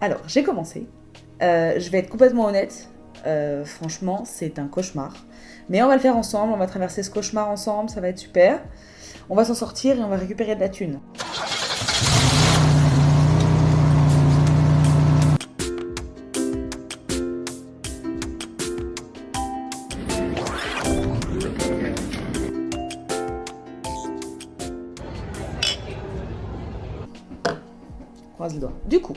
Alors, j'ai commencé. Je vais être complètement honnête. Franchement, c'est un cauchemar. Mais on va le faire ensemble, on va traverser ce cauchemar ensemble, ça va être super. On va s'en sortir et on va récupérer de la thune. Croise le doigt. Du coup,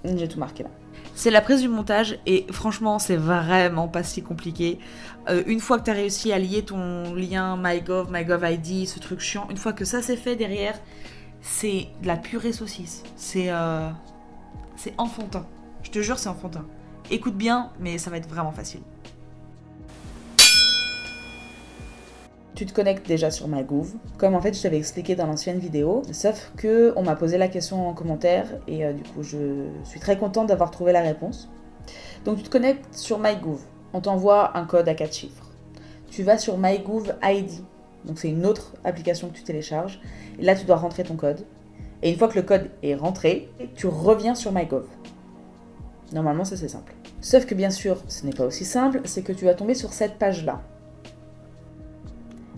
j'ai tout marqué là. C'est la prise du montage et franchement, c'est vraiment pas si compliqué. Une fois que tu as réussi à lier ton lien MyGov ID, ce truc chiant, une fois que ça c'est fait derrière, c'est de la purée saucisse. C'est enfantin. Je te jure, c'est enfantin. Écoute bien, mais ça va être vraiment facile. Tu te connectes déjà sur MyGouv, comme en fait je t'avais expliqué dans l'ancienne vidéo, sauf que on m'a posé la question en commentaire et du coup je suis très contente d'avoir trouvé la réponse. Donc tu te connectes sur MyGouv, on t'envoie un code à 4 chiffres. Tu vas sur MyGouv ID, donc c'est une autre application que tu télécharges, et là tu dois rentrer ton code. Et une fois que le code est rentré, tu reviens sur MyGov. Normalement ça c'est simple. Sauf que bien sûr ce n'est pas aussi simple, c'est que tu vas tomber sur cette page-là.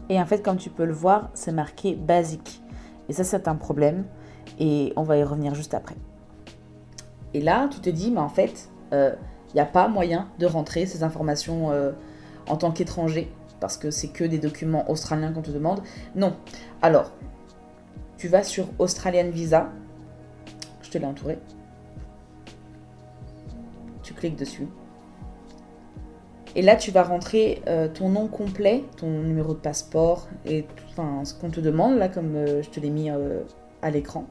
Et en fait, comme tu peux le voir, c'est marqué basique. Et ça, c'est un problème. Et on va y revenir juste après. Et là, tu te dis, mais en fait, il n'y a pas moyen de rentrer ces informations en tant qu'étranger, parce que c'est que des documents australiens qu'on te demande. Non. Alors, tu vas sur Australian Visa. Je te l'ai entouré. Tu cliques dessus. Et là, tu vas rentrer ton nom complet, ton numéro de passeport et enfin, ce qu'on te demande, là, comme je te l'ai mis à l'écran.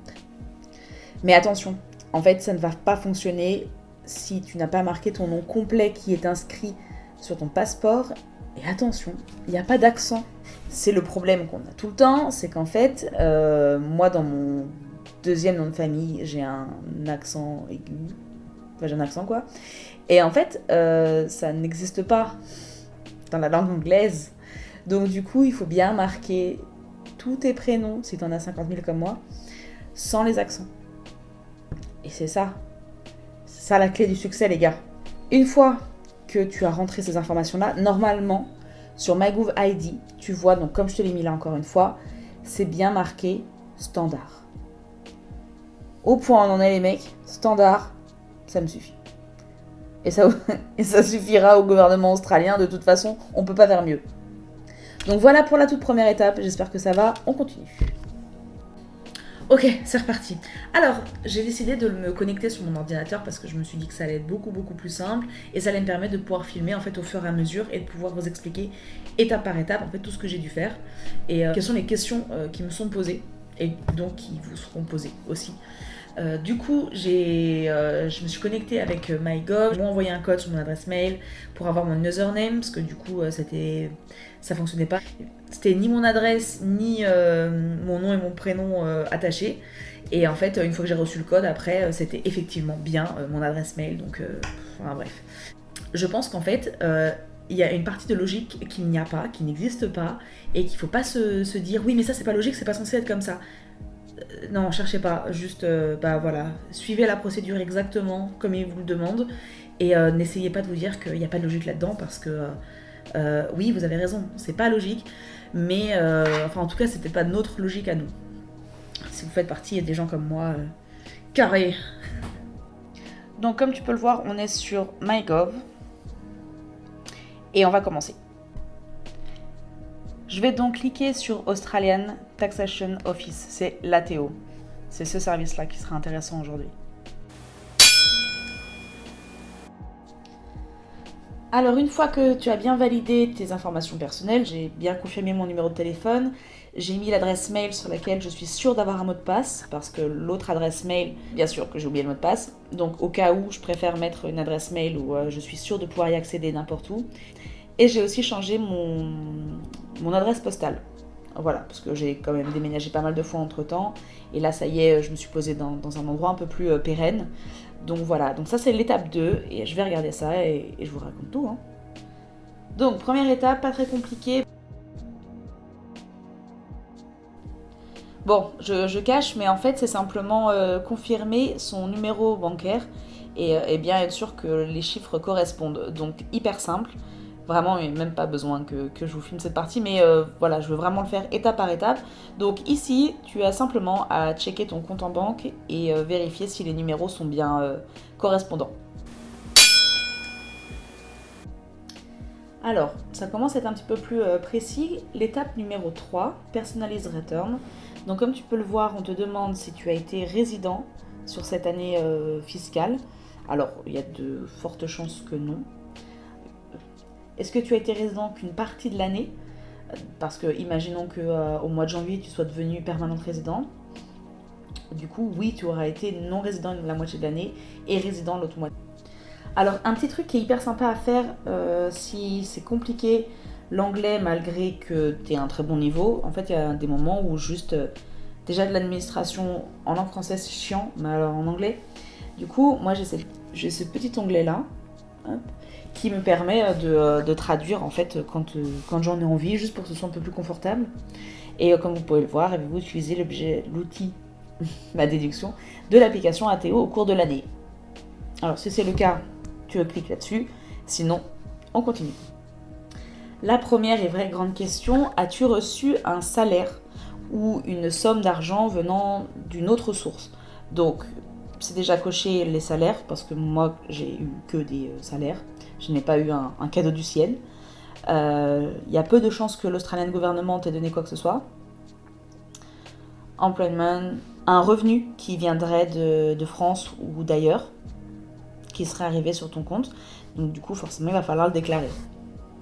Mais attention, en fait, ça ne va pas fonctionner si tu n'as pas marqué ton nom complet qui est inscrit sur ton passeport. Et attention, il n'y a pas d'accent. C'est le problème qu'on a tout le temps, c'est qu'en fait, moi, dans mon deuxième nom de famille, j'ai un accent aigu. Enfin, j'ai un accent, quoi. Et en fait, ça n'existe pas dans la langue anglaise. Donc du coup, il faut bien marquer tous tes prénoms, si tu en as 50 000 comme moi, sans les accents. Et c'est ça. C'est ça la clé du succès, les gars. Une fois que tu as rentré ces informations-là, normalement, sur MyGouv ID, tu vois, donc comme je te l'ai mis là encore une fois, c'est bien marqué standard. Au point où on en est, les mecs, standard, ça me suffit. Et ça suffira au gouvernement australien. De toute façon, on peut pas faire mieux. Donc voilà pour la toute première étape. J'espère que ça va. On continue. Ok, c'est reparti. Alors, j'ai décidé de me connecter sur mon ordinateur parce que je me suis dit que ça allait être beaucoup plus simple et ça allait me permettre de pouvoir filmer en fait au fur et à mesure et de pouvoir vous expliquer étape par étape en fait tout ce que j'ai dû faire et quelles sont les questions qui me sont posées et donc qui vous seront posées aussi. Du coup, je me suis connectée avec MyGov. Ils m'ont envoyé un code sur mon adresse mail pour avoir mon username parce que du coup, ça fonctionnait pas. C'était ni mon adresse ni mon nom et mon prénom attachés. Et en fait, une fois que j'ai reçu le code, après, c'était effectivement bien mon adresse mail. Donc, enfin, bref. Je pense qu'en fait, il y a une partie de logique qu'il n'y a pas, qui n'existe pas, et qu'il ne faut pas se dire oui, mais ça c'est pas logique, c'est pas censé être comme ça. Non, cherchez pas, juste voilà, suivez la procédure exactement comme il vous le demande et n'essayez pas de vous dire qu'il n'y a pas de logique là-dedans parce que oui, vous avez raison, c'est pas logique, mais enfin en tout cas, c'était pas notre logique à nous. Si vous faites partie des gens comme moi, carré. Donc comme tu peux le voir, on est sur MyGov et on va commencer. Je vais donc cliquer sur Australian Taxation Office, c'est l'ATO. C'est ce service-là qui sera intéressant aujourd'hui. Alors une fois que tu as bien validé tes informations personnelles, j'ai bien confirmé mon numéro de téléphone, j'ai mis l'adresse mail sur laquelle je suis sûre d'avoir un mot de passe, parce que l'autre adresse mail, bien sûr que j'ai oublié le mot de passe, donc au cas où, je préfère mettre une adresse mail où je suis sûre de pouvoir y accéder n'importe où. Et j'ai aussi changé mon adresse postale. Voilà, parce que j'ai quand même déménagé pas mal de fois entre temps. Et là, ça y est, je me suis posée dans un endroit un peu plus pérenne. Donc voilà, donc ça c'est l'étape 2. Et je vais regarder ça et je vous raconte tout. Hein. Donc, première étape, pas très compliquée. Bon, je cache, mais en fait, c'est simplement confirmer son numéro bancaire et bien être sûr que les chiffres correspondent. Donc, hyper simple. Vraiment, il n'y a même pas besoin que je vous filme cette partie, mais voilà, je veux vraiment le faire étape par étape. Donc ici, tu as simplement à checker ton compte en banque et vérifier si les numéros sont bien correspondants. Alors, ça commence à être un petit peu plus précis. L'étape numéro 3, Personalize Return. Donc comme tu peux le voir, on te demande si tu as été résident sur cette année fiscale. Alors, il y a de fortes chances que non. Est-ce que tu as été résident qu'une partie de l'année? Parce que imaginons qu'au mois de janvier, tu sois devenu permanente résident. Du coup, oui, tu auras été non résident la moitié de l'année et résident l'autre moitié. Alors, un petit truc qui est hyper sympa à faire si c'est compliqué l'anglais malgré que tu aies un très bon niveau. En fait, il y a des moments où juste déjà de l'administration en langue française c'est chiant, mais alors en anglais. Du coup, moi j'ai ce petit onglet là qui me permet de traduire en fait quand j'en ai envie, juste pour que ce soit un peu plus confortable. Et comme vous pouvez le voir, vous utilisez l'outil, ma déduction, de l'application ATO au cours de l'année. Alors si c'est le cas, tu cliques là-dessus, sinon on continue. La première et vraie grande question, as-tu reçu un salaire ou une somme d'argent venant d'une autre source? Donc c'est déjà coché les salaires, parce que moi j'ai eu que des salaires, je n'ai pas eu un cadeau du ciel. Y a peu de chances que l'Australian Government t'ait donné quoi que ce soit. Employment, un revenu qui viendrait de France ou d'ailleurs, qui serait arrivé sur ton compte. Donc du coup, forcément, il va falloir le déclarer.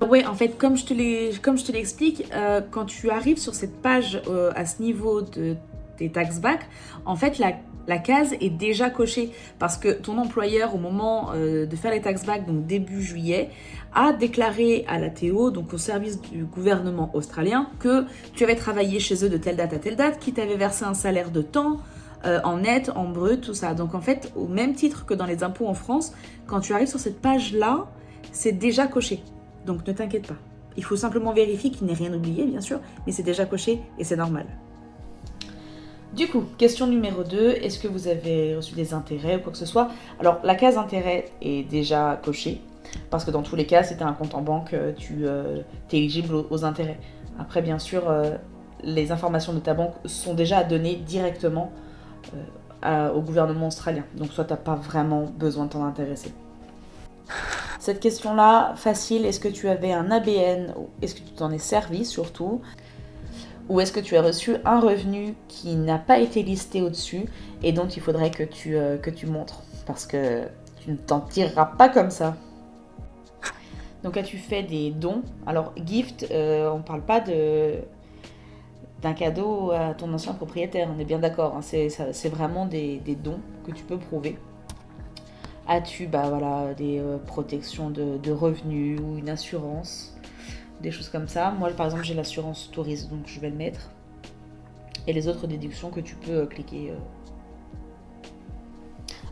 Oui, en fait, comme je te l'explique, quand tu arrives sur cette page à ce niveau des tax back, en fait, la case est déjà cochée parce que ton employeur, au moment de faire les tax back, donc début juillet, a déclaré à la TO, donc au service du gouvernement australien, que tu avais travaillé chez eux de telle date à telle date, qu'ils t'avaient versé un salaire de temps, en net, en brut, tout ça. Donc en fait, au même titre que dans les impôts en France, quand tu arrives sur cette page-là, c'est déjà coché. Donc ne t'inquiète pas. Il faut simplement vérifier qu'il n'ait rien oublié, bien sûr, mais c'est déjà coché et c'est normal. Du coup, question numéro 2, est-ce que vous avez reçu des intérêts ou quoi que ce soit? Alors, la case intérêt est déjà cochée, parce que dans tous les cas, si tu as un compte en banque, tu es éligible aux intérêts. Après, bien sûr, les informations de ta banque sont déjà données directement au gouvernement australien. Donc, soit tu n'as pas vraiment besoin de t'en intéresser. Cette question-là, facile, est-ce que tu avais un ABN? Est-ce que tu t'en es servi surtout? Ou est-ce que tu as reçu un revenu qui n'a pas été listé au-dessus et dont il faudrait que tu montres? Parce que tu ne t'en tireras pas comme ça. Donc as-tu fait des dons? Alors gift, on ne parle pas d'un cadeau à ton ancien propriétaire, on est bien d'accord, hein, c'est vraiment des dons que tu peux prouver. As-tu des protections de revenus ou une assurance, des choses comme ça? Moi par exemple j'ai l'assurance tourisme, donc je vais le mettre. Et les autres déductions que tu peux cliquer.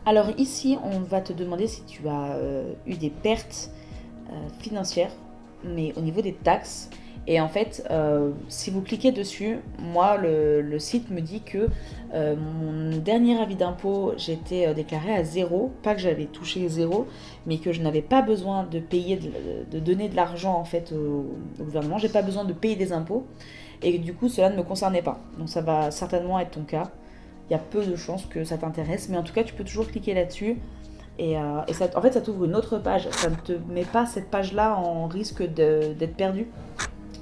Alors ici on va te demander si tu as eu des pertes financières, mais au niveau des taxes. Et en fait, si vous cliquez dessus, moi, le site me dit que mon dernier avis d'impôt, j'étais déclarée à 0. Pas que j'avais touché 0, mais que je n'avais pas besoin de payer, de donner de l'argent en fait au gouvernement. J'ai pas besoin de payer des impôts. Et du coup, cela ne me concernait pas. Donc ça va certainement être ton cas. Il y a peu de chances que ça t'intéresse, mais en tout cas, tu peux toujours cliquer là-dessus. Et ça, en fait, ça t'ouvre une autre page. Ça ne te met pas cette page-là en risque d'être perdu.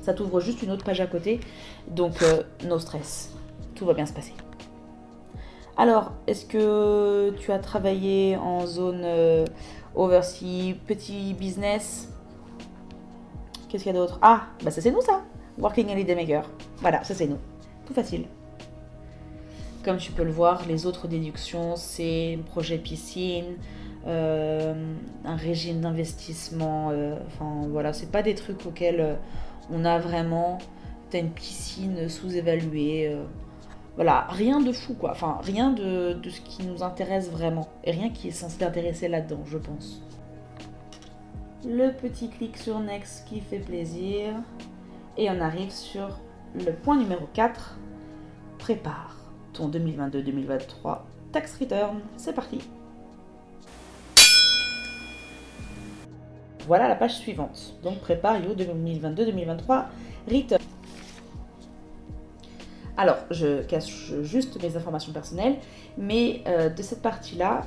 Ça t'ouvre juste une autre page à côté. Donc, no stress. Tout va bien se passer. Alors, est-ce que tu as travaillé en zone overseas, petit business? Qu'est-ce qu'il y a d'autre? Ah, bah ça c'est nous ça. Working Holiday Maker. Voilà, ça c'est nous. Tout facile. Comme tu peux le voir, les autres déductions, c'est projet piscine, un régime d'investissement. Enfin voilà, c'est pas des trucs auxquels on a vraiment. T'as une piscine sous-évaluée. Voilà, rien de fou quoi. Enfin, rien de ce qui nous intéresse vraiment. Et rien qui est censé t'intéresser là-dedans, je pense. Le petit clic sur Next qui fait plaisir. Et on arrive sur le point numéro 4. prépare ton 2022-2023 tax return. C'est parti. Voilà la page suivante. Donc prépare your 2022-2023 return. Alors, je cache juste mes informations personnelles, mais de cette partie-là,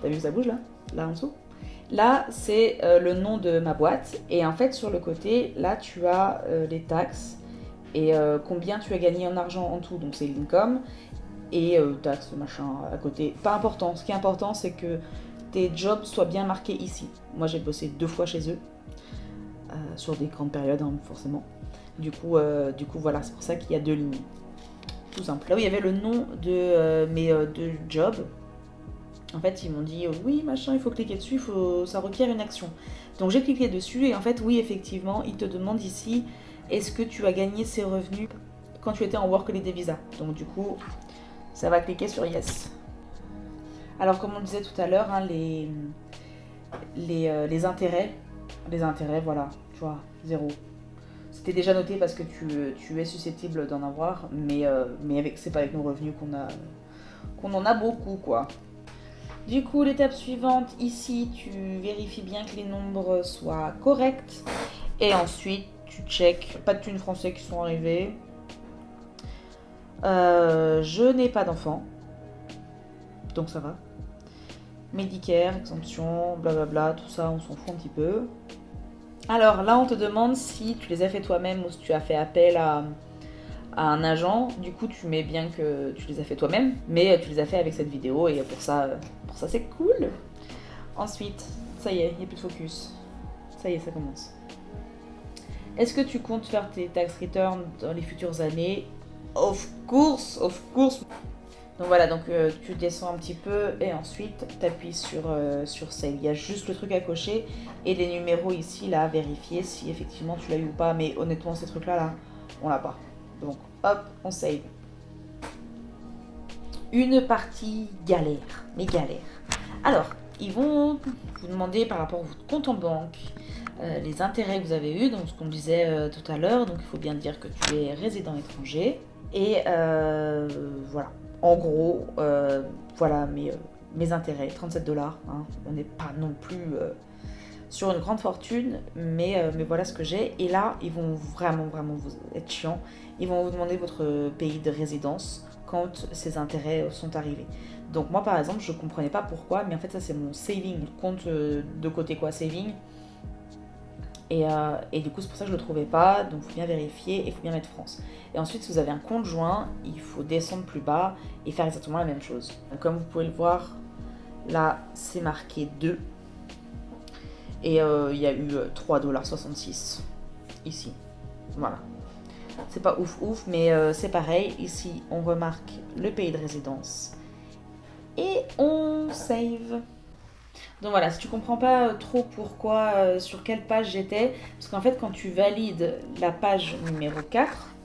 t'as vu que ça bouge là? Là en dessous? Là, c'est le nom de ma boîte, et en fait, sur le côté, là, tu as les taxes, et combien tu as gagné en argent en tout, donc c'est l'income, et taxes, machin, à côté. Pas important, ce qui est important, c'est que tes jobs soient bien marqués ici. Moi, j'ai bossé 2 fois chez eux, sur des grandes périodes, hein, forcément. Du coup, voilà, c'est pour ça qu'il y a 2 lignes. Tout simple. Là où il y avait le nom de mes 2 jobs, en fait, ils m'ont dit oui, machin, il faut cliquer dessus, ça requiert une action. Donc j'ai cliqué dessus et en fait, oui, effectivement, ils te demandent ici est-ce que tu as gagné ces revenus quand tu étais en Work Holiday Visa. Donc du coup, ça va cliquer sur Yes. Alors, comme on disait tout à l'heure, hein, les intérêts, voilà, tu vois, 0. C'était déjà noté parce que tu es susceptible d'en avoir, mais c'est pas avec nos revenus qu'on en a beaucoup, quoi. Du coup, l'étape suivante, ici, tu vérifies bien que les nombres soient corrects. Et ensuite, tu check. Pas de thunes français qui sont arrivés. Je n'ai pas d'enfant. Donc ça va. Medicare, exemption, blablabla, tout ça, on s'en fout un petit peu. Alors là, on te demande si tu les as fait toi-même ou si tu as fait appel à un agent. Du coup, tu mets bien que tu les as fait toi-même, mais tu les as fait avec cette vidéo et pour ça c'est cool. Ensuite, ça y est, il n'y a plus de focus. Ça y est, ça commence. Est-ce que tu comptes faire tes tax returns dans les futures années? Of course. Donc voilà, donc tu descends un petit peu et ensuite tu appuies sur Save. Il y a juste le truc à cocher et les numéros ici là à vérifier si effectivement tu l'as eu ou pas. Mais honnêtement, ces trucs là, on l'a pas. Donc hop, on save. Une partie galère, mais galère. Alors, ils vont vous demander par rapport à votre compte en banque les intérêts que vous avez eus, donc ce qu'on disait tout à l'heure. Donc il faut bien dire que tu es résident étranger. Et voilà. En gros, voilà mes intérêts, 37 $. Hein. On n'est pas non plus sur une grande fortune, mais voilà ce que j'ai. Et là, ils vont vraiment vous être chiants. Ils vont vous demander votre pays de résidence quand ces intérêts sont arrivés. Donc moi, par exemple, je ne comprenais pas pourquoi, mais en fait, ça, c'est mon saving, compte de côté, quoi, saving. Et du coup, c'est pour ça que je ne le trouvais pas. Donc, il faut bien vérifier et il faut bien mettre France. Et ensuite, si vous avez un compte joint, il faut descendre plus bas et faire exactement la même chose. Donc, comme vous pouvez le voir, là, c'est marqué 2. Et il y a eu 3,66 $ ici. Voilà. C'est pas ouf, mais c'est pareil. Ici, on remarque le pays de résidence. Et on save. Donc voilà, si tu comprends pas trop pourquoi, sur quelle page j'étais, parce qu'en fait quand tu valides la page numéro 4,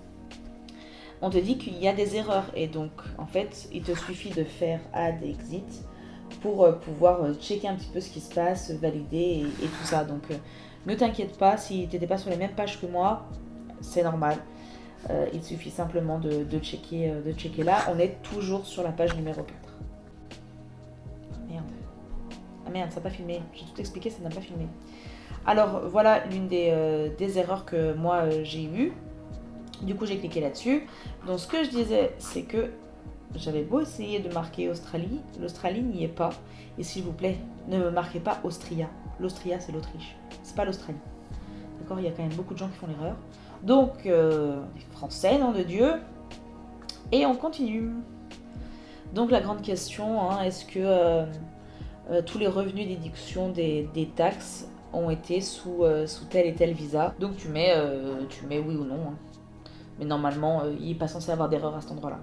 on te dit qu'il y a des erreurs et donc en fait il te suffit de faire add exit pour pouvoir checker un petit peu ce qui se passe, valider et tout ça. Donc ne t'inquiète pas, si tu n'étais pas sur les mêmes pages que moi, c'est normal. Il suffit simplement de checker là. On est toujours sur la page numéro 4. Ah merde, ça n'a pas filmé. J'ai tout expliqué, ça n'a pas filmé. Alors voilà l'une des erreurs que moi j'ai eues. Du coup j'ai cliqué là-dessus. Donc ce que je disais, c'est que j'avais beau essayer de marquer Australie, l'Australie n'y est pas. Et s'il vous plaît, ne me marquez pas Austria. L'Austria, c'est l'Autriche. C'est pas l'Australie. D'accord, il y a quand même beaucoup de gens qui font l'erreur. Donc, français, nom de Dieu. Et on continue. Donc la grande question, hein, est-ce que tous les revenus déduction des taxes ont été sous tel et tel visa? Donc tu mets oui ou non. Hein. Mais normalement, il n'est pas censé avoir d'erreur à cet endroit-là.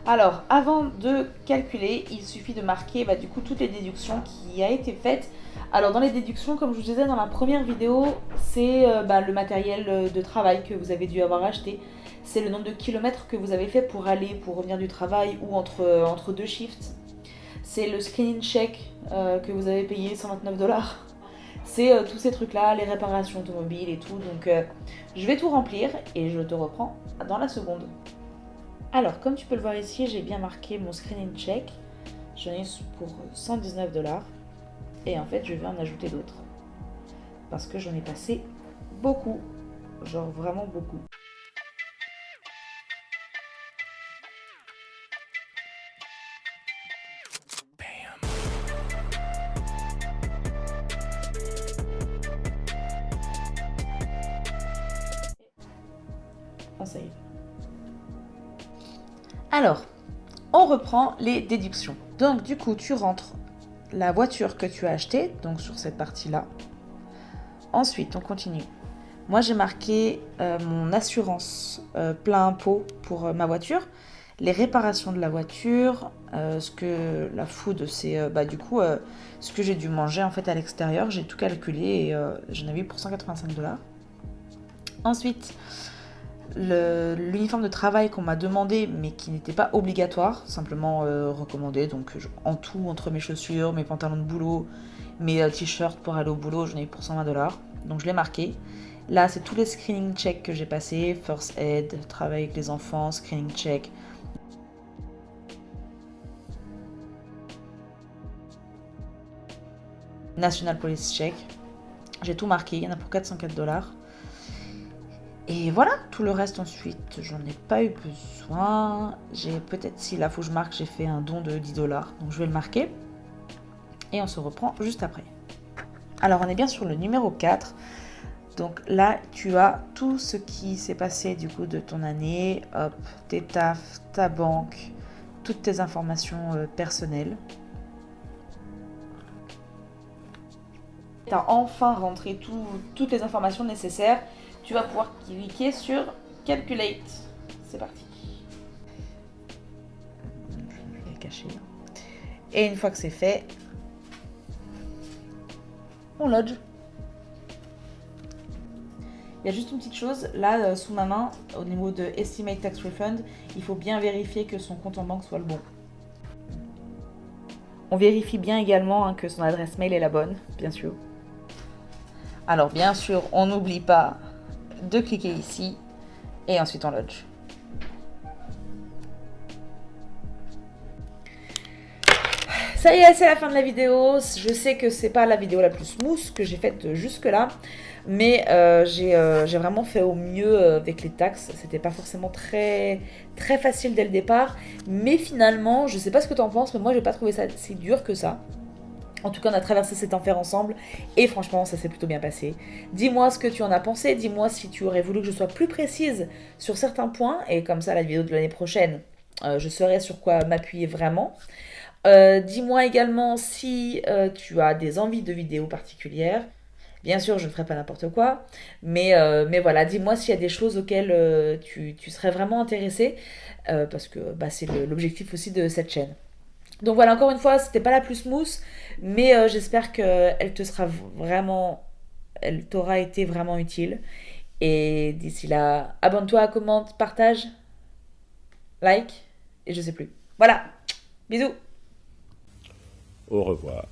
Alors, avant de calculer, il suffit de marquer du coup toutes les déductions qui a été faites. Alors dans les déductions, comme je vous disais dans la première vidéo, c'est le matériel de travail que vous avez dû avoir acheté. C'est le nombre de kilomètres que vous avez fait pour revenir du travail ou entre 2 shifts. C'est le screening check que vous avez payé 129 $. c'est tous ces trucs-là, les réparations automobiles et tout. Donc je vais tout remplir et je te reprends dans la seconde. Alors, comme tu peux le voir ici, j'ai bien marqué mon screening check. J'en ai pour 119 $. Et en fait, je vais en ajouter d'autres. Parce que j'en ai passé beaucoup. Genre vraiment beaucoup. On save. Alors, on reprend les déductions. Donc du coup, tu rentres la voiture que tu as achetée, donc sur cette partie-là. Ensuite, on continue. Moi, j'ai marqué mon assurance plein impôt pour ma voiture, les réparations de la voiture, ce que la food, c'est du coup ce que j'ai dû manger en fait à l'extérieur. J'ai tout calculé et j'en avais eu pour 185 $. Ensuite, l'uniforme de travail qu'on m'a demandé mais qui n'était pas obligatoire, simplement recommandé. Donc en tout, entre mes chaussures, mes pantalons de boulot, mes t-shirts pour aller au boulot, j'en ai eu pour 120 $. Donc je l'ai marqué. Là, c'est tous les screening checks que j'ai passés. First aid, travail avec les enfants, screening check. National Police check. J'ai tout marqué, il y en a pour 404 $. Et voilà, tout le reste ensuite, j'en ai pas eu besoin. J'ai peut-être, si là, faut que je marque, j'ai fait un don de 10 $. Donc je vais le marquer. Et on se reprend juste après. Alors, on est bien sur le numéro 4. Donc là, tu as tout ce qui s'est passé du coup de ton année. Hop, tes tafs, ta banque, toutes tes informations personnelles. Tu as enfin rentré toutes les informations nécessaires. Tu vas pouvoir cliquer sur Calculate. C'est parti. Je vais le cacher. Et une fois que c'est fait, on lodge. Il y a juste une petite chose, là sous ma main, au niveau de Estimate Tax Refund, il faut bien vérifier que son compte en banque soit le bon. On vérifie bien également que son adresse mail est la bonne, bien sûr. Alors bien sûr, on n'oublie pas de cliquer ici et ensuite on lodge. Ça y est, c'est la fin de la vidéo. Je sais que c'est pas la vidéo la plus smooth que j'ai faite jusque là, mais j'ai vraiment fait au mieux avec les taxes. C'était pas forcément très facile dès le départ, mais finalement, je sais pas ce que t'en penses, mais moi j'ai pas trouvé ça si dur que ça. En tout cas, on a traversé cet enfer ensemble et franchement, ça s'est plutôt bien passé. Dis-moi ce que tu en as pensé, dis-moi si tu aurais voulu que je sois plus précise sur certains points et comme ça, la vidéo de l'année prochaine, je saurai sur quoi m'appuyer vraiment. Dis-moi également si tu as des envies de vidéos particulières. Bien sûr, je ne ferai pas n'importe quoi, mais voilà, dis-moi s'il y a des choses auxquelles tu serais vraiment intéressé, parce que c'est l'objectif aussi de cette chaîne. Donc voilà, encore une fois, c'était pas la plus smooth, mais j'espère qu'elle te sera vraiment, elle t'aura été vraiment utile. Et d'ici là, abonne-toi, commente, partage, like, et je sais plus. Voilà, bisous. Au revoir.